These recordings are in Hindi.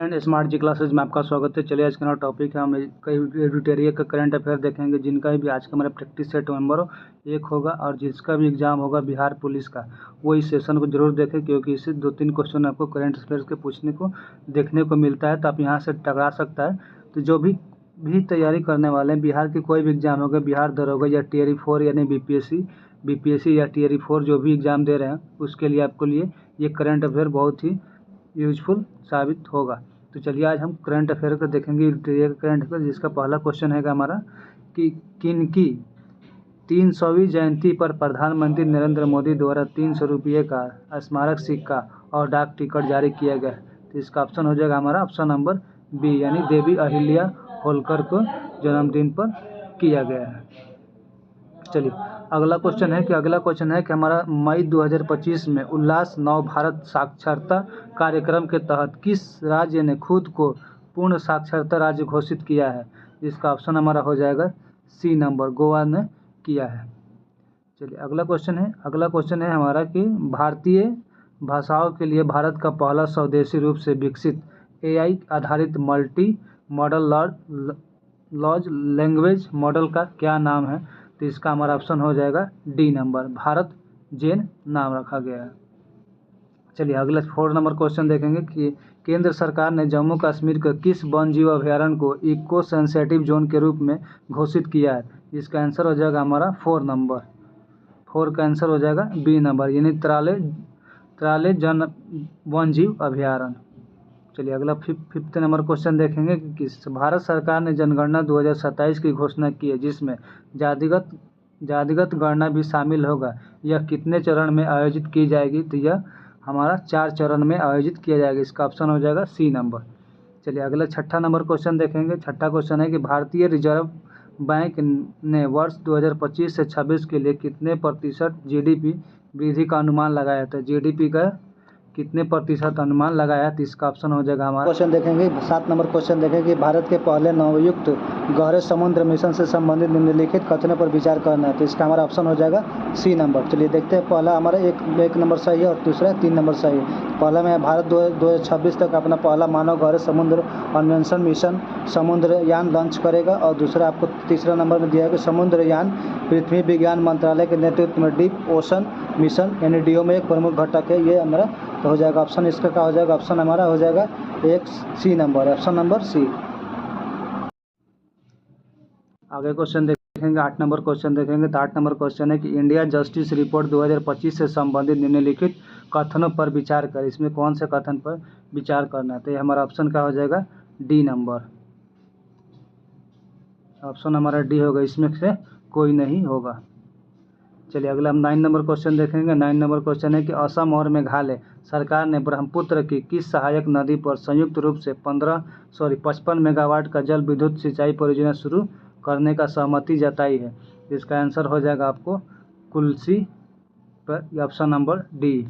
एंड स्मार्ट जी क्लासेज में आपका स्वागत है। चलिए आज का नया टॉपिक है, हम कई एडिटोरियल का करंट अफेयर देखेंगे। जिनका भी आज का हमारा प्रैक्टिस सेट नंबर 1 होगा और जिसका भी एग्जाम होगा बिहार पुलिस का, वो इस सेशन को जरूर देखें, क्योंकि इससे 2-3 क्वेश्चन आपको करंट अफेयर्स के पूछने को देखने को मिलता है, तो आप यहाँ से टकरा सकता है। तो जो भी तैयारी करने वाले हैं, बिहार की कोई भी एग्जाम होगा, बिहार दरोगा या टीआरई 4 यानी बीपीएससी या टीआरई 4 जो भी एग्जाम दे रहे हैं, उसके लिए आपको लिए ये करंट अफेयर बहुत ही यूजफुल साबित होगा। तो चलिए आज हम करंट अफेयर को देखेंगे, करंट अफेयर, जिसका पहला क्वेश्चन है हमारा कि किनकी 300वीं जयंती पर प्रधानमंत्री नरेंद्र मोदी द्वारा 300 रुपये का स्मारक सिक्का और डाक टिकट जारी किया गया। तो इसका ऑप्शन हो जाएगा हमारा ऑप्शन नंबर बी, यानी देवी अहिल्या होलकर को जन्मदिन पर किया गया है। चलिए अगला क्वेश्चन है कि हमारा मई 2025 में उल्लास नव भारत साक्षरता कार्यक्रम के तहत किस राज्य ने खुद को पूर्ण साक्षरता राज्य घोषित किया है। इसका ऑप्शन हमारा हो जाएगा सी नंबर, गोवा ने किया है। चलिए अगला क्वेश्चन है हमारा कि भारतीय भाषाओं के लिए भारत का पहला स्वदेशी रूप से विकसित एआई आधारित multi modal large language model का क्या नाम है। तो इसका हमारा ऑप्शन हो जाएगा डी नंबर, भारत जेन नाम रखा गया है। चलिए अगला 4 नंबर क्वेश्चन देखेंगे कि केंद्र सरकार ने जम्मू कश्मीर के किस वन जीव अभयारण्य को इको सेंसिटिव जोन के रूप में घोषित किया है। इसका आंसर हो जाएगा हमारा 4 नंबर, 4 का आंसर हो जाएगा बी नंबर, यानी त्राले जन वन जीव अभयारण्य। चलिए अगला 5th नंबर क्वेश्चन देखेंगे कि भारत सरकार ने जनगणना 2027 की घोषणा की है, जिसमें जातिगत गणना भी शामिल होगा। यह कितने चरण में आयोजित की जाएगी। तो यह हमारा 4 चरण में आयोजित किया जाएगा। इसका ऑप्शन हो जाएगा सी नंबर। चलिए अगला 6ठा नंबर क्वेश्चन देखेंगे। 6ठा क्वेश्चन है कि भारतीय रिजर्व बैंक ने वर्ष 2025 से 26 के लिए कितने प्रतिशत जीडीपी वृद्धि का अनुमान लगाया था। जीडीपी का कितने प्रतिशत अनुमान लगाया। तो इसका ऑप्शन हो जाएगा हमारा क्वेश्चन देखेंगे। 7 नंबर क्वेश्चन देखेंगे, भारत के पहले नवयुक्त गहरे समुद्र मिशन से संबंधित निम्नलिखित कथनों पर विचार करना है। तो इसका हमारा ऑप्शन हो जाएगा सी नंबर। चलिए देखते हैं, पहला हमारा एक नंबर सही है और दूसरा 3 नंबर सही है। पहला में भारत 2026 तक अपना पहला मानव गहरे समुद्र अन्वेषण मिशन समुद्रयान लॉन्च करेगा, और दूसरा आपको तीसरा नंबर में दिया है कि समुद्रयान पृथ्वी विज्ञान मंत्रालय के नेतृत्व में डीप ओशन मिशन यानी डीओ में एक प्रमुख घटक है। ये हमारा तो हो जाएगा ऑप्शन, इसका क्या हो जाएगा, ऑप्शन हमारा हो जाएगा एक C number, option number C. आगे क्वेश्चन देखेंगे, 8 नंबर क्वेश्चन देखेंगे। तो 8 नंबर क्वेश्चन है कि इंडिया जस्टिस रिपोर्ट 2025 से संबंधित निम्नलिखित कथनों पर विचार कर। इसमें कौन से कथन पर विचार करना है। तो ये हमारा ऑप्शन क्या हो जाएगा डी नंबर, ऑप्शन हमारा डी होगा, इसमें से कोई नहीं होगा। चलिए अगला हम 9 नंबर क्वेश्चन देखेंगे। 9 नंबर क्वेश्चन है कि असम और मेघालय सरकार ने ब्रह्मपुत्र की किस सहायक नदी पर संयुक्त रूप से 55 मेगावाट का जल विद्युत सिंचाई परियोजना शुरू करने का सहमति जताई है। इसका आंसर हो जाएगा आपको कुल्सी पर, ऑप्शन नंबर डी।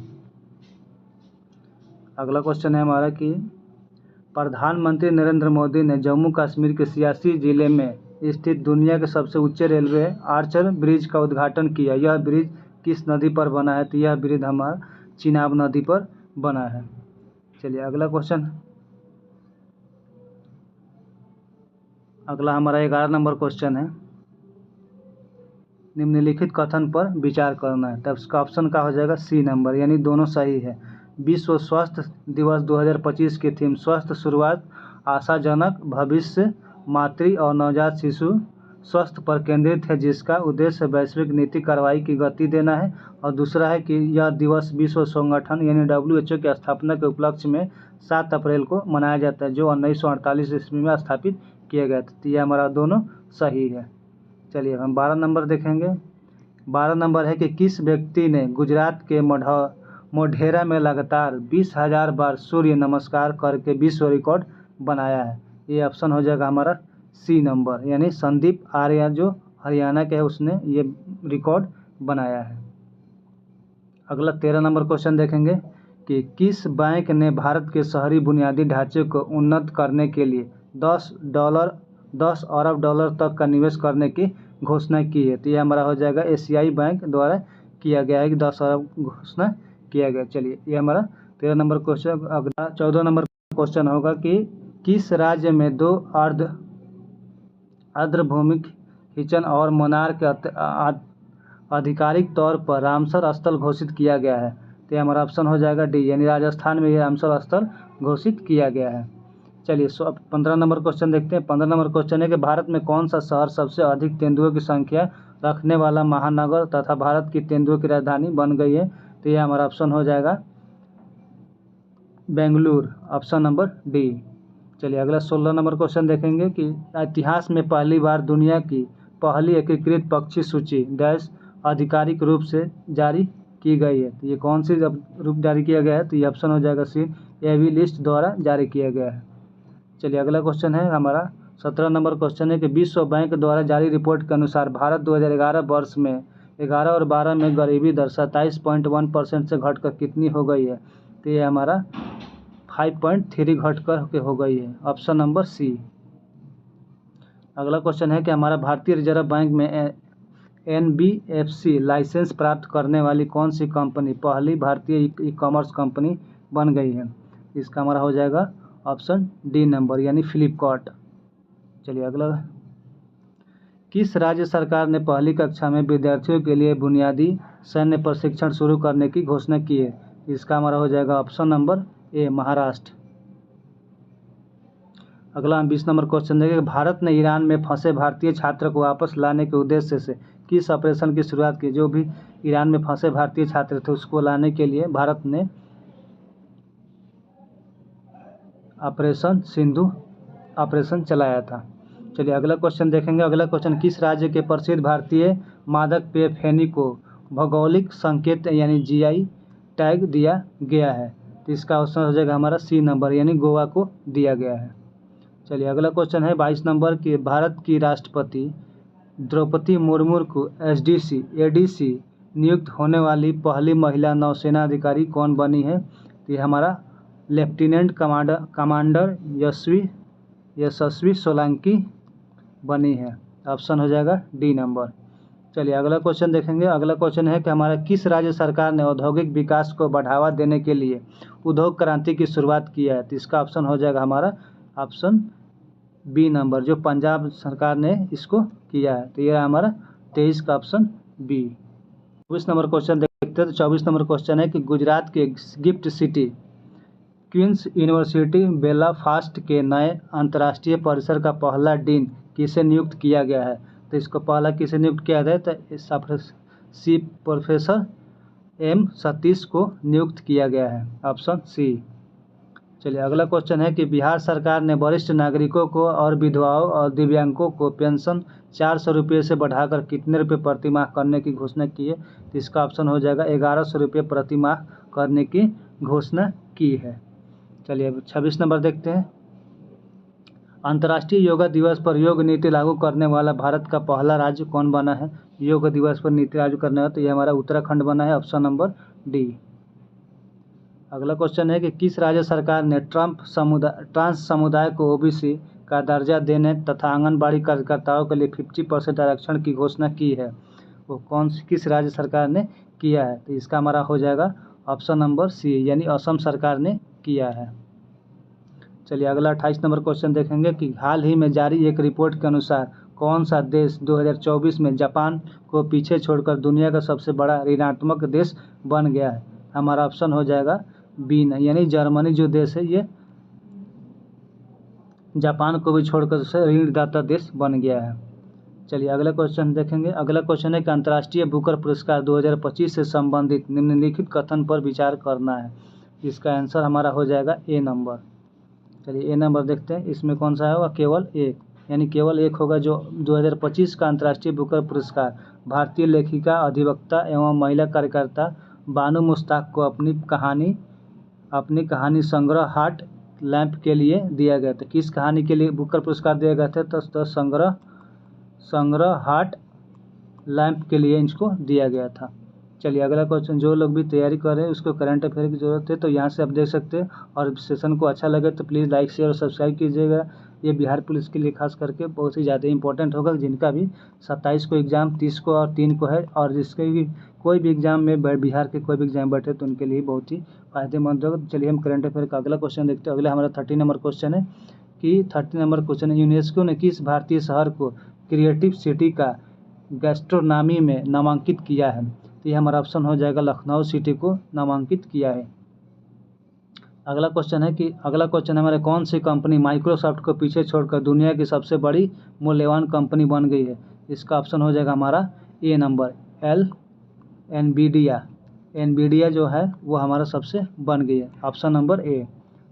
अगला क्वेश्चन है हमारा कि प्रधानमंत्री नरेंद्र मोदी ने जम्मू कश्मीर के सियासी जिले में स्थित दुनिया के सबसे ऊंचे रेलवे आर्चर ब्रिज का उद्घाटन किया। यह ब्रिज किस नदी पर बना है। तो यह ब्रिज हमारा चिनाब नदी पर बना है। चलिए अगला क्वेश्चन, अगला हमारा 11 नंबर क्वेश्चन है, निम्नलिखित कथन पर विचार करना है। तब इसका ऑप्शन का हो जाएगा सी नंबर, यानी दोनों सही है। विश्व स्वास्थ्य दिवस 2025 की थीम स्वस्थ शुरुआत आशाजनक भविष्य मातृ और नवजात शिशु स्वास्थ्य पर केंद्रित है, जिसका उद्देश्य वैश्विक नीति कार्रवाई की गति देना है। और दूसरा है कि यह दिवस विश्व संगठन यानी WHO की स्थापना के उपलक्ष्य में 7 अप्रैल को मनाया जाता है, जो 1948 ईस्वी में स्थापित किया गया था। तो यह हमारा दोनों सही है। चलिए हम 12 नंबर देखेंगे। 12 नंबर है कि किस व्यक्ति ने गुजरात के मोढेरा में लगातार 20,000 बार सूर्य नमस्कार करके विश्व रिकॉर्ड बनाया है। ये ऑप्शन हो जाएगा हमारा सी नंबर, यानी संदीप आर्य जो हरियाणा के है, उसने ये रिकॉर्ड बनाया है। अगला 13 नंबर क्वेश्चन देखेंगे कि किस बैंक ने भारत के शहरी बुनियादी ढांचे को उन्नत करने के लिए $10 अरब तक का निवेश करने की घोषणा की है। तो ये हमारा हो जाएगा एशियाई बैंक द्वारा किया गया है कि 10 अरब घोषणा किया गया। चलिए ये हमारा 13 नंबर क्वेश्चन। अगला 14 नंबर क्वेश्चन होगा कि किस राज्य में दो आर्द्रभूमि किचन और मोनार के आधिकारिक तौर पर रामसर स्थल घोषित किया गया है? तो ये हमारा ऑप्शन हो जाएगा डी, यानी राजस्थान में ये रामसर स्थल घोषित किया गया है। चलिए 15 नंबर क्वेश्चन देखते हैं। 15 नंबर क्वेश्चन है कि भारत में कौन सा शहर सबसे अधिक तेंदुओं की संख्या रखने वाला महानगर तथा भारत की तेंदुओं की राजधानी बन गई है? तो यह हमारा ऑप्शन हो जाएगा बेंगलुरु, ऑप्शन नंबर डी। चलिए अगला 16 नंबर क्वेश्चन देखेंगे कि इतिहास में पहली बार दुनिया की पहली एकीकृत पक्षी सूची डैश आधिकारिक रूप से जारी की गई है? तो ये कौन सी रूप जारी किया गया है? तो ये ऑप्शन हो जाएगा सी, एवी लिस्ट द्वारा जारी किया गया है। चलिए अगला क्वेश्चन है हमारा 17 नंबर क्वेश्चन है कि विश्व बैंक द्वारा जारी रिपोर्ट के अनुसार भारत 2011 वर्ष में 11 और 12 में गरीबी दर 27.1% से घटकर कितनी हो गई है? तो ये हमारा 5.3 घटकर के हो गई है, ऑप्शन नंबर सी। अगला क्वेश्चन है कि हमारा भारतीय रिजर्व बैंक में NBFC लाइसेंस प्राप्त करने वाली कौन सी कंपनी पहली भारतीय ई कॉमर्स कंपनी बन गई है? इसका हमारा हो जाएगा ऑप्शन डी नंबर, यानी फ्लिपकार्ट। चलिए अगला, किस राज्य सरकार ने पहली कक्षा में विद्यार्थियों के लिए बुनियादी सैन्य प्रशिक्षण शुरू करने की घोषणा की है? इसका हमारा हो जाएगा ऑप्शन नंबर ए, महाराष्ट्र। अगला हम 20 नंबर क्वेश्चन देखेंगे। भारत ने ईरान में फंसे भारतीय छात्र को वापस लाने के उद्देश्य से किस ऑपरेशन की शुरुआत की? जो भी ईरान में फंसे भारतीय छात्र थे उसको लाने के लिए भारत ने ऑपरेशन सिंधु ऑपरेशन चलाया था। चलिए अगला क्वेश्चन देखेंगे। अगला क्वेश्चन, किस राज्य के प्रसिद्ध भारतीय मादक पेय फेनी को भौगोलिक संकेत यानी GI टैग दिया गया है? तो इसका ऑप्शन हो जाएगा हमारा सी नंबर, यानी गोवा को दिया गया है। चलिए अगला क्वेश्चन है 22 नंबर की, भारत की राष्ट्रपति द्रौपदी मुर्मू को ADC नियुक्त होने वाली पहली महिला नौसेना अधिकारी कौन बनी है? तो ये हमारा लेफ्टिनेंट कमांडर यशस्वी सोलंकी बनी है, ऑप्शन हो जाएगा डी नंबर। चलिए अगला क्वेश्चन देखेंगे। अगला क्वेश्चन है कि हमारा किस राज्य सरकार ने औद्योगिक विकास को बढ़ावा देने के लिए उद्योग क्रांति की शुरुआत किया है? तो इसका ऑप्शन हो जाएगा हमारा ऑप्शन बी नंबर, जो पंजाब सरकार ने इसको किया है। तो यह हमारा 23 का ऑप्शन बी। 24 नंबर क्वेश्चन देखते हैं। तो 24 नंबर क्वेश्चन है कि गुजरात के गिफ्ट सिटी क्वींस यूनिवर्सिटी बेलाफास्ट के नए अंतर्राष्ट्रीय परिसर का पहला डीन किसे नियुक्त किया गया है? तो इसको पहला किसे नियुक्त किया गया है? तो सी, प्रोफेसर M सतीश को नियुक्त किया गया है, ऑप्शन सी। चलिए अगला क्वेश्चन है कि बिहार सरकार ने वरिष्ठ नागरिकों को और विधवाओं और दिव्यांगों को पेंशन 400 रुपये से बढ़ाकर कितने रुपये प्रति माह करने की घोषणा की है? तो इसका ऑप्शन हो जाएगा 1100 रुपये प्रति माह करने की घोषणा की है। चलिए अब 26 नंबर देखते हैं। अंतर्राष्ट्रीय योगा दिवस पर योग नीति लागू करने वाला भारत का पहला राज्य कौन बना है? योग दिवस पर नीति लागू करने वाला, तो ये हमारा उत्तराखंड बना है, ऑप्शन नंबर डी। अगला क्वेश्चन है कि किस राज्य सरकार ने ट्रांस समुदाय को OBC का दर्जा देने तथा आंगनबाड़ी कार्यकर्ताओं के लिए 50% आरक्षण की घोषणा की है? वो किस राज्य सरकार ने किया है? तो इसका हमारा हो जाएगा ऑप्शन नंबर सी, यानी असम सरकार ने किया है। चलिए अगला 28 नंबर क्वेश्चन देखेंगे कि हाल ही में जारी एक रिपोर्ट के अनुसार कौन सा देश 2024 में जापान को पीछे छोड़कर दुनिया का सबसे बड़ा ऋणात्मक देश बन गया है? हमारा ऑप्शन हो जाएगा बी, यानी जर्मनी जो देश है ये जापान को भी छोड़कर से ऋणदाता देश बन गया है। चलिए अगला क्वेश्चन देखेंगे। अगला क्वेश्चन है कि अंतर्राष्ट्रीय बुकर पुरस्कार 2025 से संबंधित निम्नलिखित कथन पर विचार करना है। इसका आंसर हमारा हो जाएगा ए नंबर। चलिए ए नंबर देखते हैं, इसमें कौन सा होगा? केवल एक, यानी केवल एक होगा जो 2025 का अंतर्राष्ट्रीय बुकर पुरस्कार भारतीय लेखिका, अधिवक्ता एवं महिला कार्यकर्ता बानू मुश्ताक को अपनी कहानी संग्रह हार्ट लैंप के लिए दिया गया था। किस कहानी के लिए बुकर पुरस्कार दिया गया था? तो संग्रह हार्ट लैंप के लिए इसको दिया गया था। चलिए अगला क्वेश्चन, जो लोग भी तैयारी कर रहे हैं उसको करंट अफेयर की ज़रूरत है तो यहाँ से आप देख सकते हैं। और सेशन को अच्छा लगे तो प्लीज़ लाइक शेयर और सब्सक्राइब कीजिएगा। ये बिहार पुलिस के लिए खास करके बहुत ही ज़्यादा इंपॉर्टेंट होगा, जिनका भी 27 को एग्ज़ाम, 30 को और 3 को है, और जिसके भी कोई भी एग्ज़ाम में बिहार के कोई भी एग्ज़ाम बैठे तो उनके लिए बहुत ही फायदेमंद होगा। चलिए हम करंट अफेयर का अगला क्वेश्चन देखते हैं। अगला हमारा 30 नंबर क्वेश्चन है कि 30 नंबर क्वेश्चन है, यूनेस्को ने किस भारतीय शहर को क्रिएटिव सिटी का गैस्ट्रोनॉमी में नामांकित किया है? तो ये हमारा ऑप्शन हो जाएगा लखनऊ सिटी को नामांकित किया है। अगला क्वेश्चन है हमारे, कौन सी कंपनी माइक्रोसॉफ्ट को पीछे छोड़कर दुनिया की सबसे बड़ी मूल्यवान कंपनी बन गई है? इसका ऑप्शन हो जाएगा हमारा ए नंबर, एनवीडिया जो है वो हमारा सबसे बन गई है, ऑप्शन नंबर ए।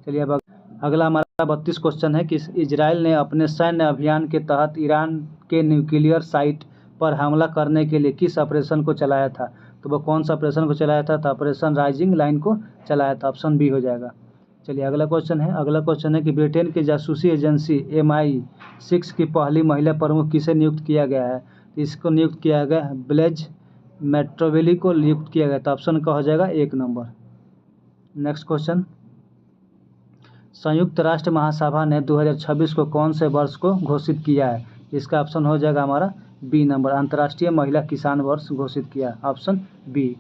चलिए अब अगला हमारा 32 क्वेश्चन है कि इजराइल ने अपने सैन्य अभियान के तहत ईरान के न्यूक्लियर साइट पर हमला करने के लिए किस ऑपरेशन को चलाया था? तो वो कौन सा ऑपरेशन को चलाया था? तो ऑपरेशन राइजिंग लाइन को चलाया था, ऑप्शन बी हो जाएगा। चलिए अगला क्वेश्चन है कि ब्रिटेन की जासूसी एजेंसी MI6 की पहली महिला प्रमुख किसे नियुक्त किया गया है? इसको नियुक्त किया गया है ब्लेज मेट्रोवेली को नियुक्त किया गया था, ऑप्शन का हो जाएगा 1 नंबर। नेक्स्ट क्वेश्चन, संयुक्त राष्ट्र महासभा ने 2026 को कौन से वर्ष को घोषित किया है? इसका ऑप्शन हो जाएगा हमारा बी नंबर, अंतर्राष्ट्रीय महिला किसान वर्ष घोषित किया, ऑप्शन बी।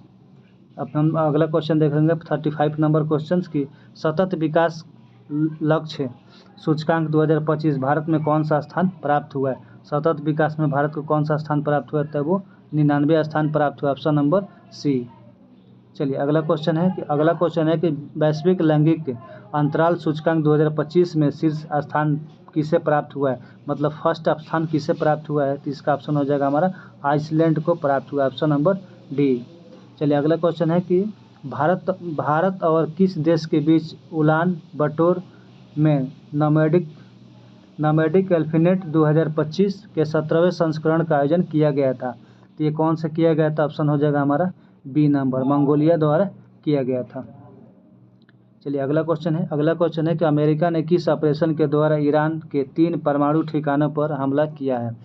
अब हम अगला क्वेश्चन देखेंगे 35 नंबर क्वेश्चन की, सतत विकास लक्ष्य सूचकांक 2025 भारत में कौन सा स्थान प्राप्त हुआ है? सतत विकास में भारत को कौन सा स्थान प्राप्त हुआ है? तो वो 99 स्थान प्राप्त हुआ, ऑप्शन नंबर सी। चलिए अगला क्वेश्चन है कि वैश्विक लैंगिक अंतराल सूचकांक 2025 में शीर्ष स्थान किसे प्राप्त हुआ है? मतलब फर्स्ट स्थान किसे प्राप्त हुआ है? तो इसका ऑप्शन हो जाएगा हमारा आइसलैंड को प्राप्त हुआ, ऑप्शन नंबर डी। चलिए अगला क्वेश्चन है कि भारत और किस देश के बीच उलान बटोर में नोमैडिक एल्फिनेट 2025 के 17वें संस्करण का आयोजन किया गया था? तो ये कौन सा किया गया था? ऑप्शन हो जाएगा हमारा बी नंबर, मंगोलिया द्वारा किया गया था। चलिए अगला क्वेश्चन है कि अमेरिका ने किस ऑपरेशन के द्वारा ईरान के 3 परमाणु ठिकानों पर हमला किया है?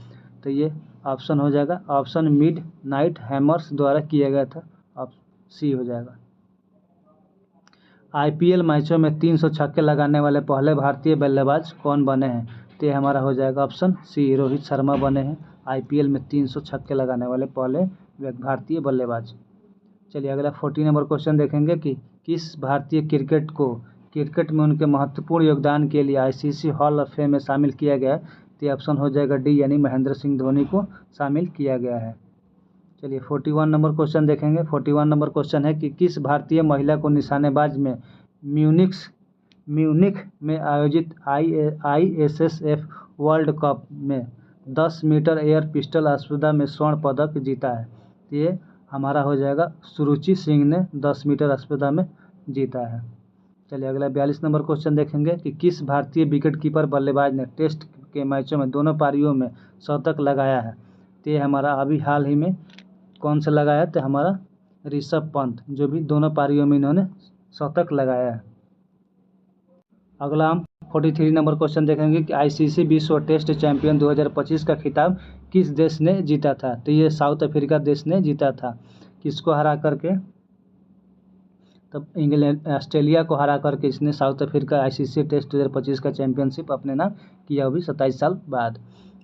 तो ये ऑप्शन हो जाएगा ऑप्शन मिड नाइट हैमर्स द्वारा किया गया था, सी हो जाएगा। IPL मैचों में 300 छक्के लगाने वाले पहले भारतीय बल्लेबाज कौन बने हैं? तो ये हमारा हो जाएगा ऑप्शन सी, रोहित शर्मा बने हैं IPL में 300 छक्के लगाने वाले पहले भारतीय बल्लेबाज। चलिए अगला 40 नंबर क्वेश्चन देखेंगे कि किस भारतीय क्रिकेट में उनके महत्वपूर्ण योगदान के लिए ICC हॉल ऑफ फेम में शामिल किया गया है? तो ये ऑप्शन हो जाएगा डी, यानी महेंद्र सिंह धोनी को शामिल किया गया है। चलिए 41 नंबर क्वेश्चन देखेंगे। 41 नंबर क्वेश्चन है कि किस भारतीय महिला को निशानेबाज में म्यूनिख में आयोजित ISSF वर्ल्ड कप में 10 मीटर एयर पिस्टल स्पर्धा में स्वर्ण पदक जीता है? ये हमारा हो जाएगा सुरुचि सिंह ने 10 मीटर स्पर्धा में जीता है। चलिए अगला 42 नंबर क्वेश्चन देखेंगे कि किस भारतीय विकेटकीपर बल्लेबाज ने टेस्ट के मैचों में दोनों पारियों में शतक लगाया है? तो ये हमारा अभी हाल ही में कौन सा लगाया? तो हमारा ऋषभ पंत, जो भी दोनों पारियों में इन्होंने शतक लगाया है। अगला हम 43 नंबर क्वेश्चन देखेंगे कि ICC विश्व टेस्ट चैंपियन 2025 का खिताब किस देश ने जीता था? तो ये साउथ अफ्रीका देश ने जीता था। किसको हरा करके? तब ऑस्ट्रेलिया को हरा करके इसने साउथ अफ्रीका ICC टेस्ट 2025 का चैंपियनशिप अपने नाम किया, वो भी 27 साल बाद।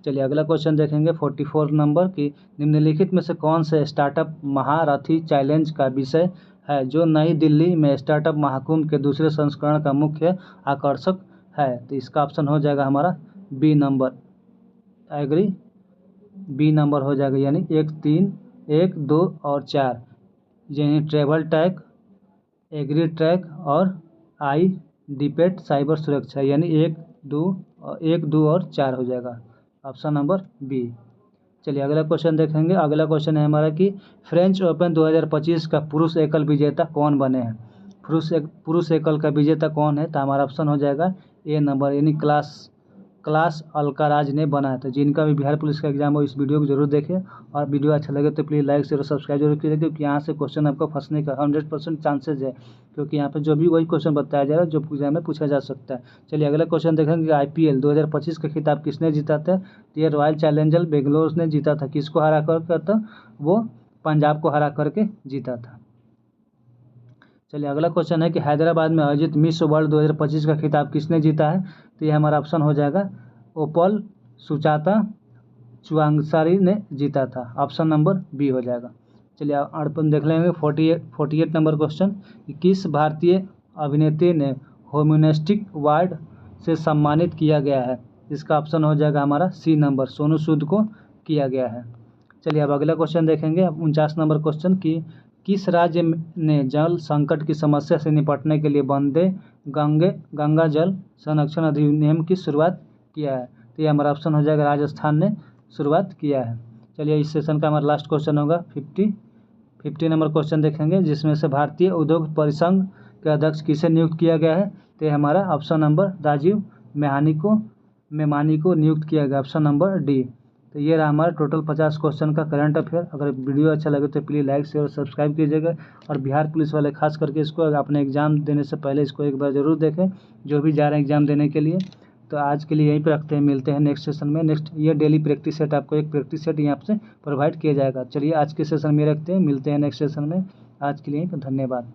चलिए अगला क्वेश्चन देखेंगे 44 नंबर की, निम्नलिखित में से कौन से स्टार्टअप महारथी चैलेंज का विषय है जो नई दिल्ली में स्टार्टअप महाकुंभ के दूसरे संस्करण का मुख्य आकर्षक है? तो इसका ऑप्शन हो जाएगा हमारा B number, agree, B number हो जाएगा, यानी 1, 3, 1, 2 और 4, यानी ट्रेवल टैग, एग्री ट्रैक और डिपेट साइबर सुरक्षा, यानी 1, 2 और 4 हो जाएगा, ऑप्शन नंबर बी। चलिए अगला क्वेश्चन देखेंगे। अगला क्वेश्चन है हमारा कि फ्रेंच ओपन 2025 का पुरुष एकल विजेता कौन बने हैं? पुरुष एकल का विजेता कौन है? तो हमारा ऑप्शन हो जाएगा ए नंबर, यानी क्लास अल्काराज ने बना है। तो जिनका भी बिहार पुलिस का एग्जाम हो इस वीडियो को जरूर देखें, और वीडियो अच्छा लगे तो प्लीज़ लाइक शेयर और सब्सक्राइब जरूर कीजिए, क्योंकि यहाँ से क्वेश्चन आपको फंसने का 100% चांसेज है, क्योंकि यहाँ पे जो भी वही क्वेश्चन बताया जा रहा है जो एग्जाम में पूछा जा सकता है। चलिए अगला क्वेश्चन देखेंगे, IPL 2025 का खिताब किसने जीता था? तो ये रॉयल चैलेंजर्स बेंगलोर ने जीता था। किसको हरा कर था? वो पंजाब को हरा करके जीता था। चलिए अगला क्वेश्चन है कि हैदराबाद में आयोजित मिस वर्ल्ड 2025 का खिताब किसने जीता है? तो ये हमारा ऑप्शन हो जाएगा ओपल सुचाता चुआंगसारी ने जीता था। ऑप्शन नंबर बी हो जाएगा। चलिए अपन देख लेंगे 48 नंबर क्वेश्चन कि किस भारतीय अभिनेत्री ने ह्यूमनिस्टिक अवार्ड से सम्मानित किया गया है? इसका ऑप्शन हो जाएगा हमारा सी नंबर, सोनू सूद को किया गया है। चलिए अब अगला क्वेश्चन देखेंगे 49 नंबर क्वेश्चन कि किस राज्य ने जल संकट की समस्या से निपटने के लिए वंदे गंगा जल संरक्षण अधिनियम की शुरुआत किया है? तो ये हमारा ऑप्शन हो जाएगा राजस्थान ने शुरुआत किया है। चलिए इस सेशन का हमारा लास्ट क्वेश्चन होगा 50 नंबर क्वेश्चन देखेंगे जिसमें से भारतीय उद्योग परिसंघ के अध्यक्ष किसे नियुक्त किया गया है? तो ये हमारा ऑप्शन नंबर राजीव मेमानी को नियुक्त किया गया, ऑप्शन नंबर डी। तो ये रहा हमारा टोटल 50 क्वेश्चन का करंट अफेयर। अगर वीडियो अच्छा लगे तो प्लीज़ लाइक शेयर और सब्सक्राइब कीजिएगा। और बिहार पुलिस वाले खास करके इसको अपने एग्ज़ाम देने से पहले इसको एक बार ज़रूर देखें, जो भी जा रहे हैं एग्ज़ाम देने के लिए। तो आज के लिए यहीं पे रखते हैं, मिलते हैं नेक्स्ट सेशन में। ये डेली प्रैक्टिस सेट, आपको एक प्रैक्टिस सेट यहाँ से प्रोवाइड किया जाएगा। चलिए आज के सेशन में रखते हैं, मिलते हैं नेक्स्ट सेशन में। आज के लिए धन्यवाद।